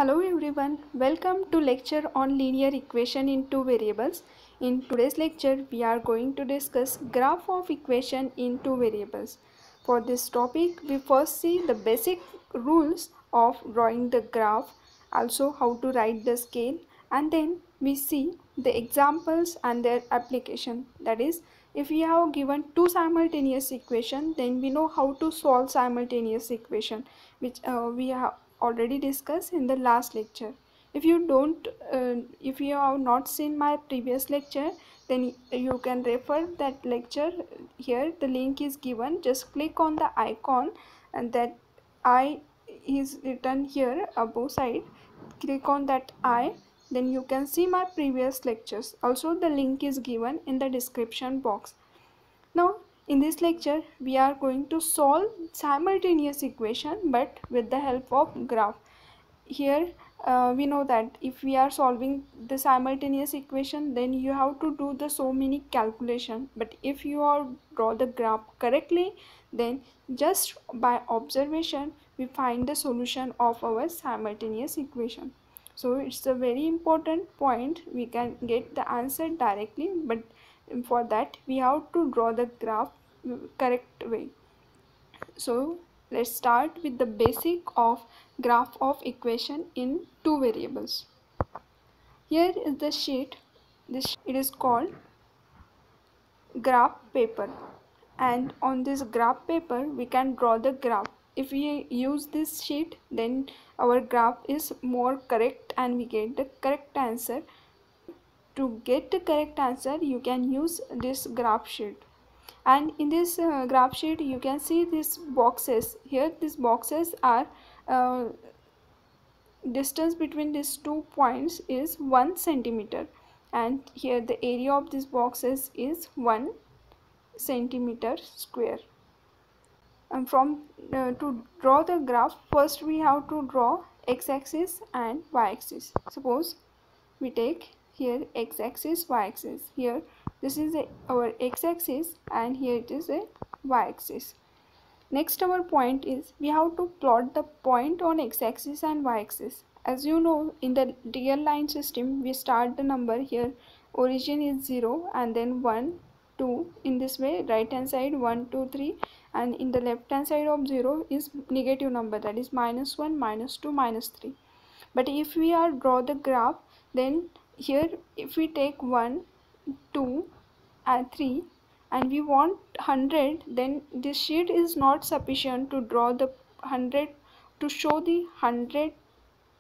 Hello everyone, welcome to lecture on linear equation in two variables. In today's lecture, we are going to discuss graph of equation in two variables. For this topic, we first see the basic rules of drawing the graph, also how to write the scale, and then we see the examples and their application. That is, if we have given two simultaneous equation, then we know how to solve simultaneous equation, which we have already discussed in the last lecture. If you have not seen my previous lecture, then you can refer that lecture here. The link is given. Just click on the icon and that I is written here above side. Click on that I, then you can see my previous lectures. Also the link is given in the description box. Now in this lecture we are going to solve simultaneous equation but with the help of graph. Here we know that if we are solving the simultaneous equation, then you have to do the so many calculation, but if you are draw the graph correctly, then just by observation we find the solution of our simultaneous equation. So it's a very important point. We can get the answer directly, but for that we have to draw the graph correct way. So let's start with the basic of graph of equation in two variables. Here is the sheet. It is called graph paper, and on this graph paper we can draw the graph. If we use this sheet, then our graph is more correct and we get the correct answer. To get the correct answer, you can use this graph sheet. And in this graph sheet you can see these boxes. Here these boxes are uh, distance between these 2 points is 1 centimeter, and here the area of these boxes is 1 centimeter square. And from to draw the graph, first we have to draw x-axis and y-axis. Suppose we take here x-axis, y-axis. Here this is our x-axis and here it is a y-axis. Next our point is we have to plot the point on x-axis and y-axis. As you know, in the real line system we start the number here, origin is 0 and then 1 2, in this way right hand side 1 2 3, and in the left hand side of 0 is negative number, that is -1 -2 -3. But if we are draw the graph, then here if we take 1 2 and 3 and we want 100, then this sheet is not sufficient to draw the 100, to show the 100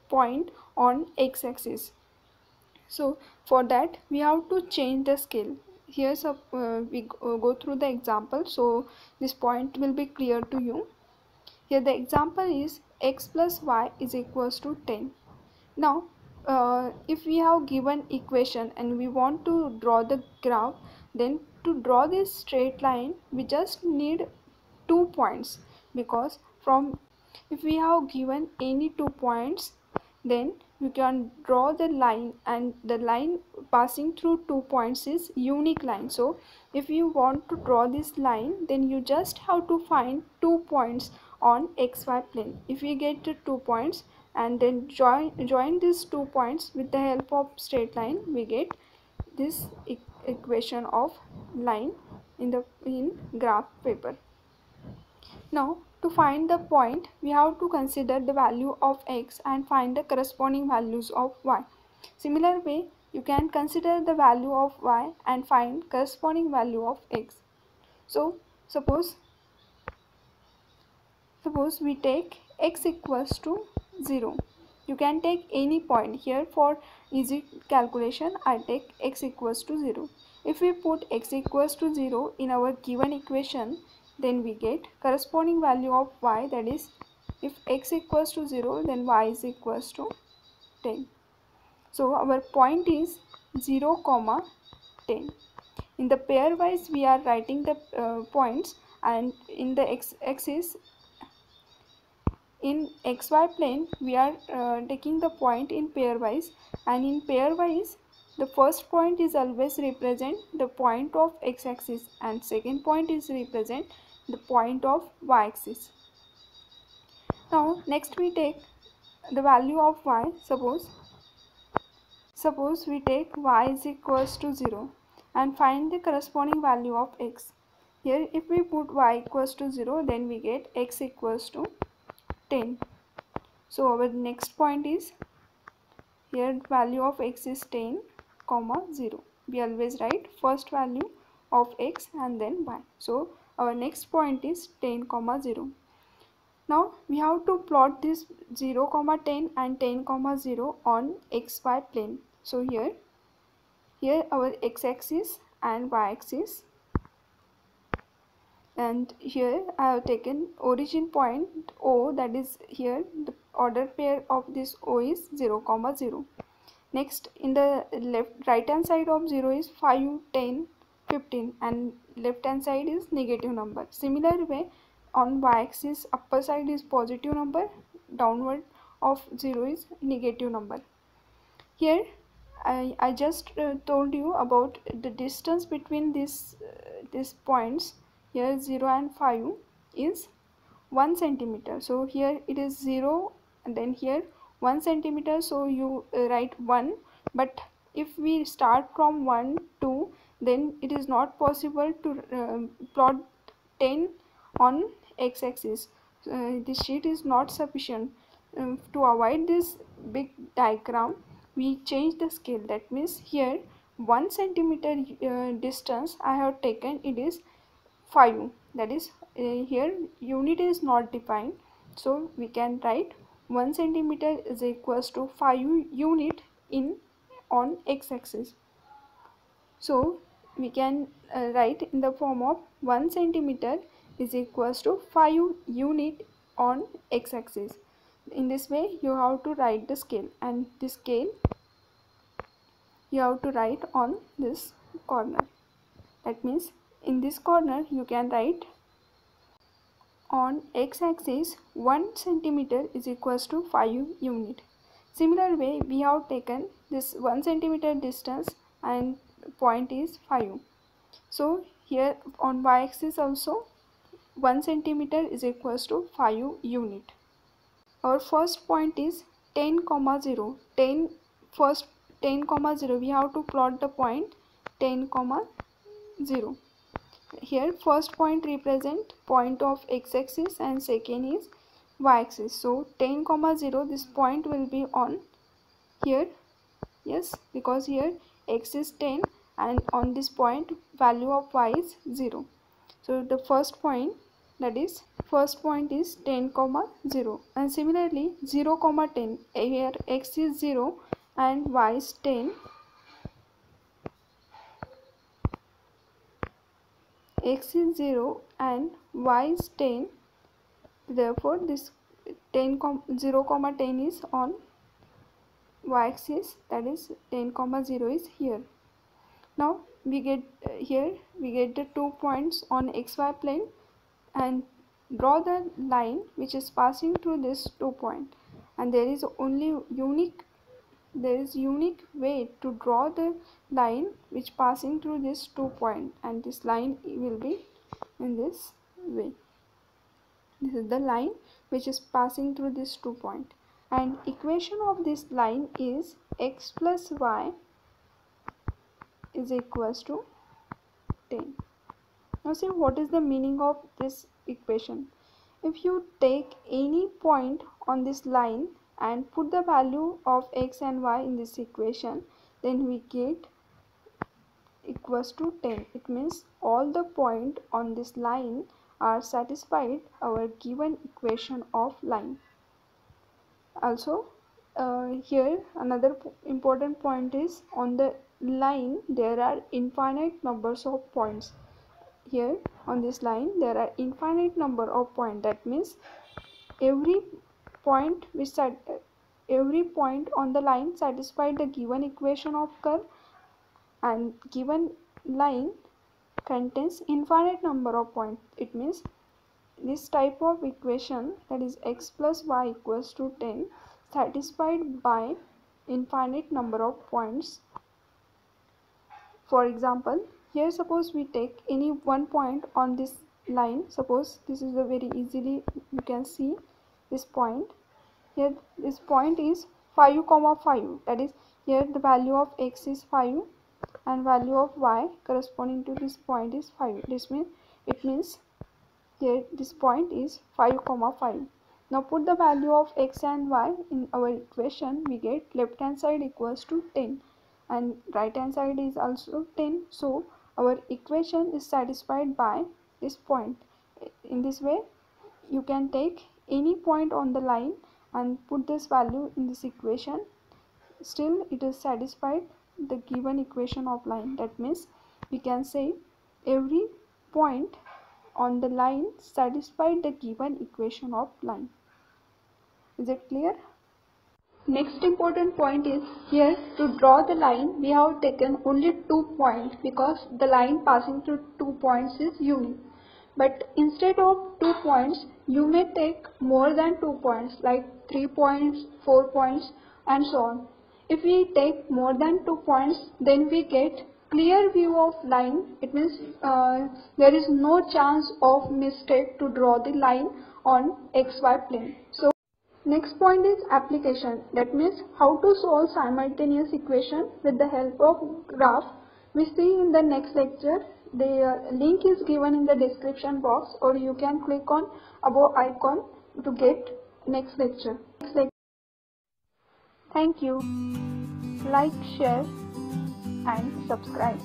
point on x-axis. So for that we have to change the scale. Here's we go through the example, so this point will be clear to you. Here the example is x plus y is equals to 10. Now if we have given equation and we want to draw the graph, then to draw this straight line we just need 2 points, because from if we have given any 2 points, then you can draw the line, and the line passing through 2 points is unique line. So if you want to draw this line, then you just have to find 2 points on xy plane. If we get the 2 points and then join these 2 points with the help of straight line, we get this equation of line in graph paper. Now to find the point, we have to consider the value of x and find the corresponding values of y. Similar way, you can consider the value of y and find corresponding value of x. So suppose we take x equals to 0. You can take any point. Here for easy calculation I take x equals to 0. If we put x equals to 0 in our given equation, then we get corresponding value of y, that is if x equals to 0, then y is equals to 10. So our point is 0, 10. In the pairwise we are writing the points, and in the x-axis, in xy plane we are taking the point in pairwise, and in pairwise the first point is always represent the point of x-axis and second point is represent the point of y-axis. Now next we take the value of y. Suppose we take y is equals to 0 and find the corresponding value of x. Here if we put y equals to 0, then we get x equals to 10. So our next point is, here value of x is 10 comma 0. We always write first value of x and then y. So our next point is 10 comma 0. Now we have to plot this 0 comma 10 and 10 comma 0 on xy plane. So here our x-axis and y-axis, and here I have taken origin point O, that is here the order pair of this O is 0 comma 0. Next, in the right hand side of 0 is 5, 10, 15, and left hand side is negative number. Similar way, on y-axis upper side is positive number, downward of 0 is negative number. Here I just told you about the distance between these points. Here 0 and 5 is 1 centimeter. So here it is 0 and then here 1 centimeter. So you write 1. But if we start from 1, 2, then it is not possible to plot 10 on x-axis. This sheet is not sufficient. To avoid this big diagram, we change the scale. That means here 1 centimeter distance I have taken, it is 5. That is here unit is not defined, so we can write 1 centimeter is equals to 5 unit in on x-axis. So we can write in the form of 1 centimeter is equals to 5 unit on x-axis. In this way you have to write the scale, and this scale you have to write on this corner. That means in this corner you can write on x-axis 1 centimeter is equals to 5 unit. Similar way we have taken this 1 centimeter distance and point is 5. So here on y-axis also 1 centimeter is equals to 5 unit. Our first point is 10 comma 0. 10 comma 0 we have to plot the point 10 comma 0. Here first point represent point of x-axis and second is y-axis. So 10 comma 0, this point will be on here. Yes, because here x is 10 and on this point value of y is 0. So the first point is 10 comma 0, and similarly 0 comma 10, here x is 0 and y is 10. X is 0 and y is 10, therefore this 0 comma 10 is on y-axis, that is 10 comma 0 is here. Now we get the 2 points on xy plane and draw the line which is passing through this 2 point, and there is unique way to draw the line which passing through this 2 point, and this line will be in this way. This is the line which is passing through this 2 point, and equation of this line is x plus y is equals to 10. Now see what is the meaning of this equation. If you take any point on this line and put the value of x and y in this equation, then we get equals to 10. It means all the point on this line are satisfied our given equation of line. Also here another important point is, on the line there are infinite numbers of points. Here on this line there are infinite number of points. That means every point on the line satisfied the given equation of curve, and given line contains infinite number of points. It means this type of equation, that is x plus y equals to 10, satisfied by infinite number of points. For example, here suppose we take any one point on this line. Suppose this is a very easily you can see this point. here this point is 5, 5. That is, here the value of x is 5 and value of y corresponding to this point is 5. It means here this point is 5, 5. Now put the value of x and y in our equation. We get left hand side equals to 10 and right hand side is also 10. So our equation is satisfied by this point. In this way you can take any point on the line and put this value in this equation. Still it is satisfied the given equation of line. That means we can say every point on the line satisfied the given equation of line. Is it clear? Next important point is, here to draw the line we have taken only 2 points because the line passing through 2 points is unique. But instead of 2 points you may take more than 2 points like 3 points, 4 points and so on. If we take more than 2 points then we get clear view of line. It means there is no chance of mistake to draw the line on XY plane. So next point is application. That means how to solve simultaneous equation with the help of graph. We see in the next lecture. The link is given in the description box, or you can click on above icon to get next lecture. Thank you. Like, share and subscribe.